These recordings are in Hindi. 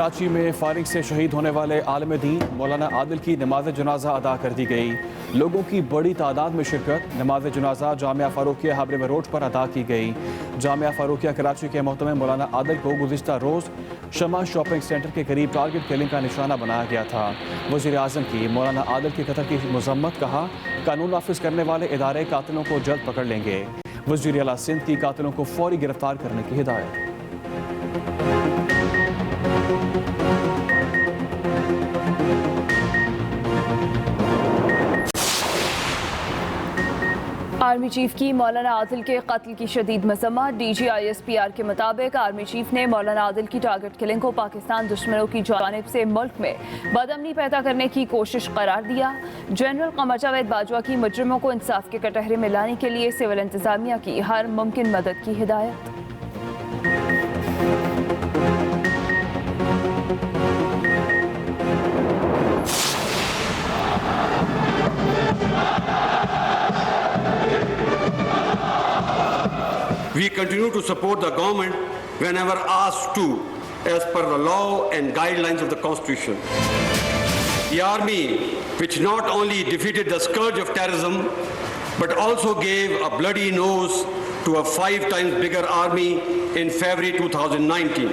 कराची में फायरिंग से शहीद होने वाले आलिम दीन मौलाना आदिल की नमाज जनाजा अदा कर दी गई। लोगों की बड़ी तादाद में शिरकत। नमाज जनाजा जामिया फ़ारूकिया हाबरे रोड पर अदा की गई। जामिया फ़ारूकिया कराची के मोहतरम मौलाना आदिल को गुज़िश्ता रोज़ शमा शॉपिंग सेंटर के करीब टारगेट किलिंग का निशाना बनाया गया था। वज़ीर आज़म की मौलाना आदिल के कत्ल की मज़म्मत। कहा, कानून नाफिज करने वाले इदारे कातिलों को जल्द पकड़ लेंगे। वज़ीर आला सिंध की कातिलों को फौरी गिरफ्तार करने की हिदायत। आर्मी चीफ की मौलाना आदिल के कत्ल की शदीद मज़म्मत। DGISPR के मुताबिक आर्मी चीफ ने मौलाना आदिल की टारगेट किलिंग को पाकिस्तान दुश्मनों की जानिब से मुल्क में बदअमनी पैदा करने की कोशिश करार दिया। जनरल कमर जावेद बाजवा की मुजरिमों को इंसाफ के कटहरे में लाने के लिए सिविल इंतजामिया की हर मुमकिन मदद की हिदायत। We continue to support the government whenever asked to, as per the law and guidelines of the Constitution. The army, which not only defeated the scourge of terrorism, but also gave a bloody nose to a 5 times bigger army in February 2019.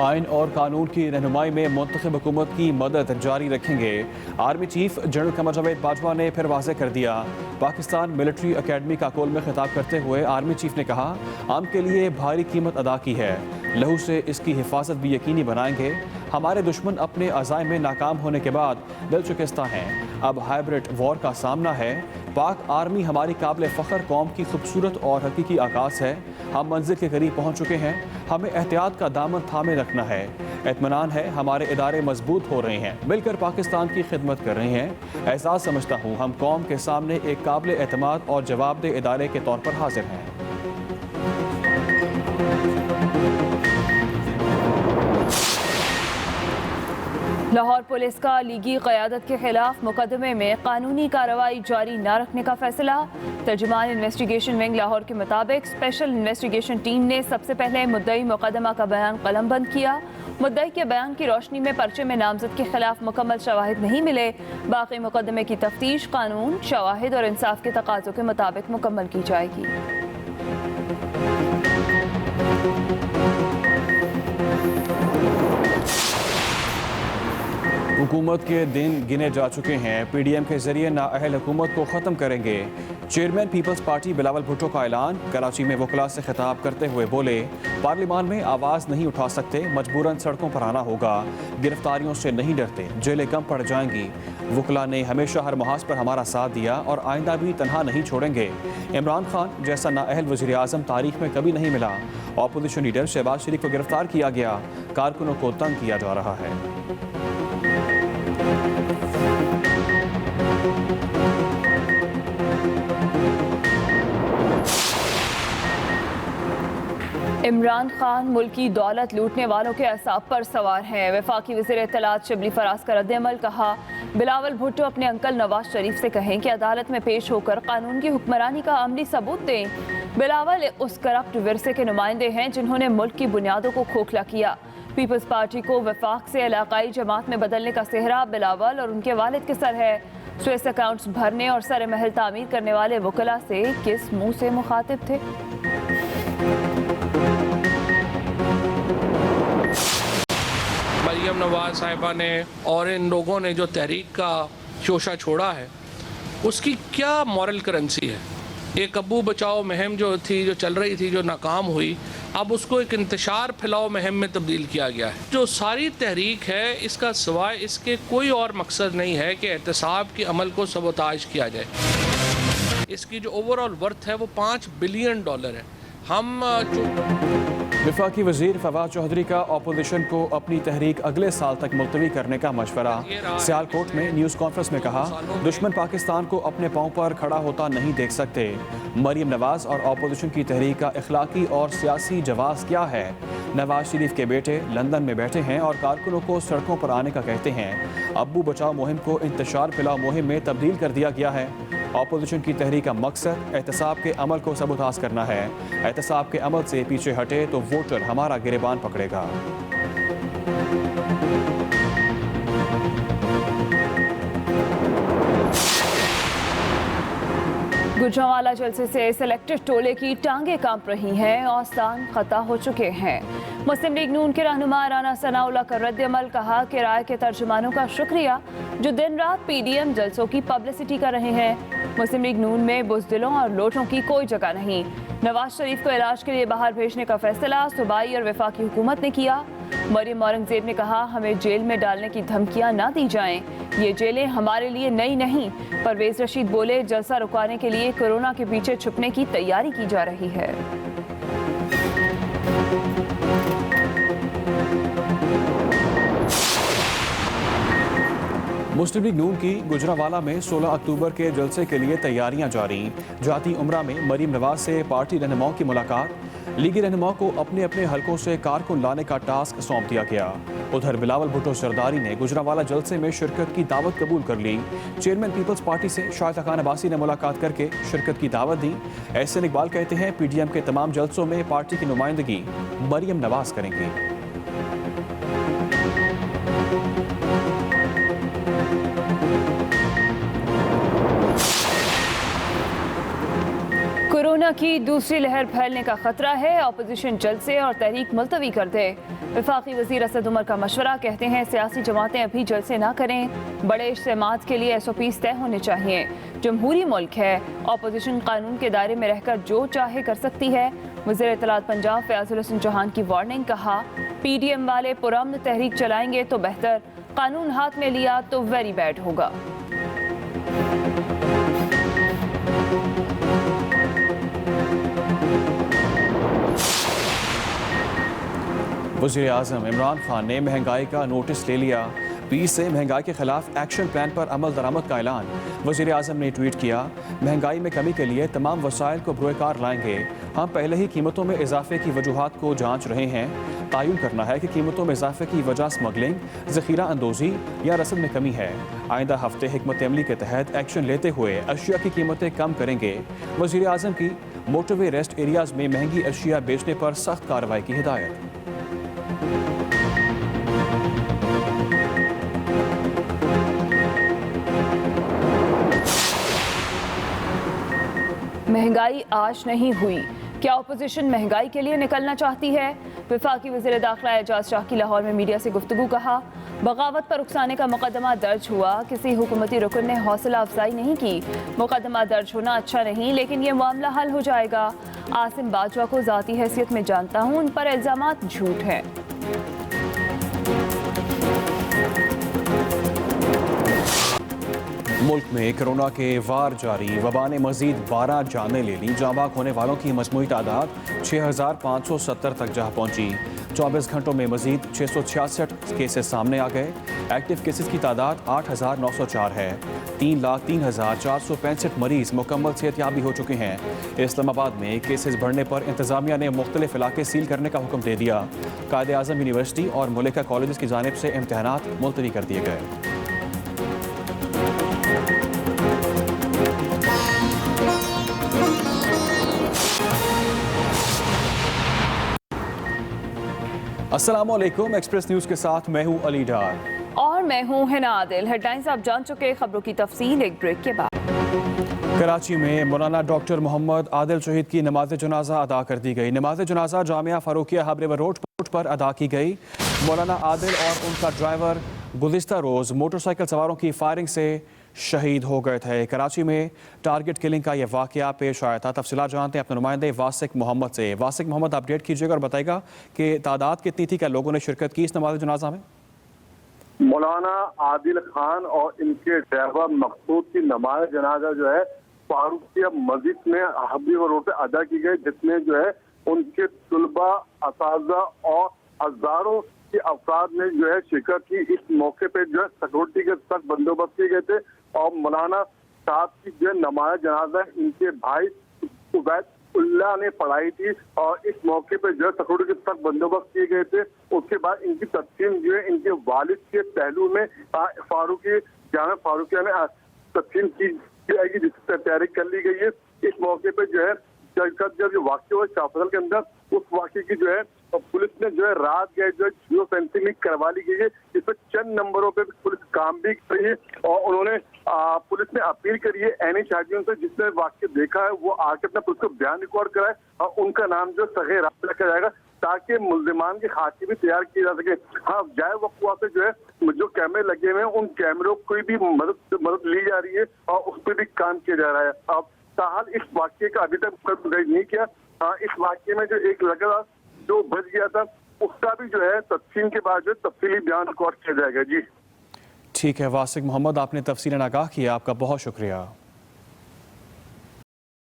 आइन और कानून की रहनुमाई में मुंतखब हुकूमत की मदद जारी रखेंगे। Army chief general Qamar Javed Bajwa ने फिर वाज़ेह कर दिया। पाकिस्तान मिलिट्री अकेडमी काकोल में खिताब करते हुए आर्मी चीफ ने कहा, आम के लिए भारी कीमत अदा की है, लहू से इसकी हिफाजत भी यकीनी बनाएंगे। हमारे दुश्मन अपने अज़ाइम में नाकाम होने के बाद दिल शिकस्ता हैं। अब हाइब्रिड वॉर का सामना है। पाक आर्मी हमारी काबिल फ़ख्र कौम की खूबसूरत और हकीकी आकाश है। हम मंजिल के करीब पहुँच चुके हैं। हमें एहतियात का दामन थामे रखना है। इत्मीनान है, हमारे इदारे मजबूत हो रहे हैं, मिलकर पाकिस्तान की खिदमत कर रहे हैं। एहसास समझता हूँ हम कौम के सामने एक काबिल एतमाद और जवाबदेह इदारे के तौर पर हाजिर हैं। लाहौर पुलिस का लीगी क़यादत के खिलाफ मुकदमे में कानूनी कार्रवाई जारी न रखने का फैसला। तर्जुमान इन्वेस्टिगेशन विंग लाहौर के मुताबिक स्पेशल इन्वेस्टिगेशन टीम ने सबसे पहले मुद्दई मुकदमा का बयान कलमबंद किया। मुद्दई के बयान की रोशनी में पर्चे में नामजद के खिलाफ मुकम्मल शवाहिद नहीं मिले। बाकी मुकदमे की तफ्तीश कानून, शवाहिद और इंसाफ के तकाज़ों के मुताबिक मुकम्मल की जाएगी। हुकूमत के दिन गिने जा चुके हैं। PDM के जरिए नाअहल हुकूमत को ख़त्म करेंगे। Chairman Peoples Party Bilawal Bhutto का ऐलान। कराची में वकला से खिताब करते हुए बोले, पार्लियामान में आवाज़ नहीं उठा सकते, मजबूरन सड़कों पर आना होगा। गिरफ्तारियों से नहीं डरते, जेलें कम पड़ जाएंगी। वकला ने हमेशा हर महाज पर हमारा साथ दिया और आइंदा भी तनहा नहीं छोड़ेंगे। इमरान खान जैसा नाअहल वज़ीर आज़म तारीख में कभी नहीं मिला। अपोजिशन लीडर शहबाज शरीफ को गिरफ्तार किया गया। कारकुनों को तंग किया जा रहा है। इमरान खान मुल्क की दौलत लूटने वालों के असाब पर सवार हैं। वफाकी वज़ीर इत्तलात शिबली फराज का रद्द-ए-अमल। कहा, बिलावल भुट्टो अपने अंकल नवाज शरीफ से कहें कि अदालत में पेश होकर कानून की हुक्मरानी का अमली सबूत दें। बिलावल उस करप्ट विरसे के नुमाइंदे हैं जिन्होंने मुल्क की बुनियादों को खोखला किया। पीपल्स पार्टी को वफाक से इलाकाई जमात में बदलने का सेहरा बिलावल और उनके वालिद के सर है। स्विस अकाउंट्स भरने और सर महल तामीर करने वाले वकला से किस मुंह से मुखातिब थे? मरियम नवाज साहिबा ने और इन लोगों ने जो तहरीक का शोशा छोड़ा है, उसकी क्या मॉरल करेंसी है? एक अब्बू बचाओ मुहिम जो थी, जो चल रही थी, जो नाकाम हुई, अब उसको एक इंतशार फैलाओ मुहिम में तब्दील किया गया है। जो सारी तहरीक है, इसका सिवाय इसके कोई और मकसद नहीं है कि एहतसाब के अमल को सबोताज किया जाए। इसकी जो ओवरऑल वर्थ है वो $5 बिलियन है। हम वफाकी वज़ीर फवाद चौधरी का अपोजिशन को अपनी तहरीक अगले साल तक मुलतवी करने का मशवरा। सियालकोट में न्यूज़ कॉन्फ्रेंस में कहा, दुश्मन पाकिस्तान को अपने पाँव पर खड़ा होता नहीं देख सकते। मरियम नवाज और अपोजिशन की तहरीक का इखलाकी और सियासी जवाब क्या है? नवाज शरीफ के बेटे लंदन में बैठे हैं और कारकुनों को सड़कों पर आने का कहते हैं। अब्बू बचाओ मुहिम को इंतशार फैलाओ मुहिम में तब्दील कर दिया गया है। अपोजिशन की तहरीक का मकसद एहतसाब के अमल को सबूताज करना है। एहतसाब के अमल से पीछे हटे तो वोटर हमारा गिरेबान पकड़ेगा। गुजरांवाला जलसे से सिलेक्टेड टोले की टांगे कांप रही हैं, औस्तान खता हो चुके हैं। मुस्लिम लीग नून के रहनुमा राना सनाउल्लाह का रद्द-ए-अमल, कहा कि राय के तर्जुमानों का शुक्रिया जो दिन रात पीडीएम जलसों की पब्लिसिटी कर रहे हैं। मुस्लिम लीग नून में बुज़दिलों और लोटों की कोई जगह नहीं। नवाज शरीफ को इलाज के लिए बाहर भेजने का फैसला सूबाई और वफाकी हुकूमत ने किया। मरियम औरंगजेब ने कहा, हमें जेल में डालने की धमकियां ना दी जाएं, ये जेलें हमारे लिए नई नहीं। परवेज रशीद बोले, जलसा रुकवाने के लिए कोरोना के पीछे छुपने की तैयारी की जा रही है। मुस्लिम लीग नून की गुजरांवाला में 16 अक्टूबर के जलसे के लिए तैयारियां जारी। जाती उम्रा में मरीम नवाज से पार्टी रहनुमाओं की मुलाकात। लीगी रहनुमाओं को अपने अपने हलकों से कारकुन लाने का टास्क सौंप दिया गया। उधर बिलावल भुट्टो सरदारी ने गुजरांवाला जलसे में शिरकत की दावत कबूल कर ली। चेयरमैन पीपल्स पार्टी से शाहिद खान अब्बासी ने मुलाकात करके शिरकत की दावत दी। एहसन इकबाल कहते हैं, पीडीएम के तमाम जलसों में पार्टी की नुमाइंदगी मरियम नवाज करेंगी। कोरोना की दूसरी लहर फैलने का खतरा है, अपोजिशन जलसे और तहरीक मुलतवी कर दे। वफाकी वजीर असद उमर का मशवरा, कहते हैं सियासी जमातें अभी जलसे ना करें, बड़े इज्तिमात के लिए SOPs तय होने चाहिए। जमहूरी मुल्क है, अपोजिशन कानून के दायरे में रहकर जो चाहे कर सकती है। वज़ीर इत्तलात पंजाब फयाजुल हसन चौहान की वार्निंग, कहा पीडीएम वाले पुरअमन तहरीक चलाएंगे तो बेहतर, कानून हाथ में लिया तो वेरी बैड होगा। वज़ीर आज़म इमरान खान ने महंगाई का नोटिस ले लिया। 20 से महंगाई के खिलाफ एक्शन प्लान पर अमल दरामद का ऐलान। वज़ीर आज़म ने ट्वीट किया, महंगाई में कमी के लिए तमाम वसाइल को बरोकार लाएंगे। हम पहले ही कीमतों में इजाफे की वजूहात को जांच रहे हैं। तयन करना है कि कीमतों में इजाफे की वजह स्मगलिंग, ज़ख़ीरा अंदोज़ी या रसद में कमी है। आइंदा हफ्ते हिकमत अमली के तहत एक्शन लेते हुए अशिया की कीमतें कम करेंगे। वज़ीर आज़म की मोटरवे रेस्ट एरियाज़ में महंगी अशिया बेचने पर सख्त कार्रवाई की हिदायत। महंगाई आज नहीं हुई, क्या अपोजिशन महंगाई के लिए निकलना चाहती है? वफाकी वज़ीर दाखिला एजाज शाह की लाहौर में मीडिया से गुफ्तगू, कहा बगावत पर उकसाने का मुकदमा दर्ज हुआ, किसी हुकूमती रुकन ने हौसला अफजाई नहीं की। मुकदमा दर्ज होना अच्छा नहीं, लेकिन ये मामला हल हो जाएगा। आसिम बाजवा को ज़ाती हैसियत में जानता हूँ, उन पर इल्ज़ामात झूठ हैं। मुल्क में कोरोना के वार जारी, वबा ने मजीद 12 जानें ले ली। जाँ बाग होने वालों की मजमूई तादाद 6570 तक जा पहुंची। 24 घंटों में मजीद 666 केसेस सामने आ गए। एक्टिव केसेस की तादाद 8904 है। 3,03,465 मरीज मुकम्मल सेहतयाबी हो चुके हैं। इस्लामाबाद में केसेस बढ़ने पर इंतजामिया ने मुख्तलिफ इलाके सील करने का हुक्म दे दिया। कायदे आज़म यूनिवर्सिटी और मलिका कॉलेज की जानिब से इम्तहानात मुलतवी कर दिए गए। अस्सलामुअलैकुम, एक्सप्रेस न्यूज़ के साथ मैं हूं अली डार और मैं हूं हिना आदिल। हेडलाइंस आप जान चुके, खबरों की तफसील एक ब्रेक के बाद। कराची में मौलाना डॉक्टर मोहम्मद आदिल शहीद की नमाज जनाजा अदा कर दी गई। नमाज जनाजा Jamia Farooqia hub river road पर अदा की गई। मौलाना आदिल और उनका ड्राइवर गुज़िश्ता रोज़ मोटरसाइकिल सवारों की फायरिंग से शहीद हो गए थे। कराची में टारगेट किलिंग का यह वाक़या पेश आया था। तफसीलात जानते हैं अपने नुमाइंदे वासिक मोहम्मद से। वासिक मोहम्मद, अपडेट कीजिएगा और बताएगा कि तादाद कितनी थी, क्या लोगों ने शिरकत की इस नमाज जनाजा में? मौलाना आदिल खान और इनके ड्राइवर मकसूद की नमाज जनाजा जो है फारूकिया मस्जिद में हबी रोड पे अदा की गई, जिसमें जो है उनके तुलबा, असातिज़ा और हजारों के अफराद ने जो है शिरकत की। इस मौके पे जो है सिक्योरिटी के सख्त बंदोबस्त किए गए थे और मौलाना साहब की जो है नमाज जनाजा इनके भाई उबैदुल्लाह ने पढ़ाई थी और इस मौके पे जो है सिक्योरिटी के सख्त बंदोबस्त किए गए थे। उसके बाद इनकी तस्लीम जो है इनके वालिद के पहलू में फारूकी जामा फारूकिया में तस्लीम की की जाएगी, जिसकी तैयारी कर ली गई है। इस मौके पे जो है जब जो वाक्य हुआ शाहफजल के अंदर, उस वाक्य की जो है पुलिस ने जो है रात गए जो है जियो फेंसिंग करवा ली गई है। इस पर चंद नंबरों पे पुलिस काम भी कर रही है और उन्होंने पुलिस ने अपील करी है एनी शादियों से जिसने वाक्य देखा है वो आके अपना पुलिस को बयान रिकॉर्ड कराए और उनका नाम जो सगे रास्ते रखा जाएगा ताकि मुल्जिमान के खाते भी तैयार किए जा सके। हाँ, जाए वक्त पे जो है जो कैमरे लगे हुए हैं उन कैमरों की भी मदद ली जा रही है और उस पर भी काम किया जा रहा है। अब ताहाल इस वाक्य का अभी तक दर्ज नहीं किया। इस वाक्य में जो एक लगा जो बच गया था उसका भी जो है तफसील के बाद जो तफसीली बयान रिकॉर्ड किया जाएगा। जी ठीक है वासिक मोहम्मद, आपने तफसीलन आगाह किया, आपका बहुत शुक्रिया।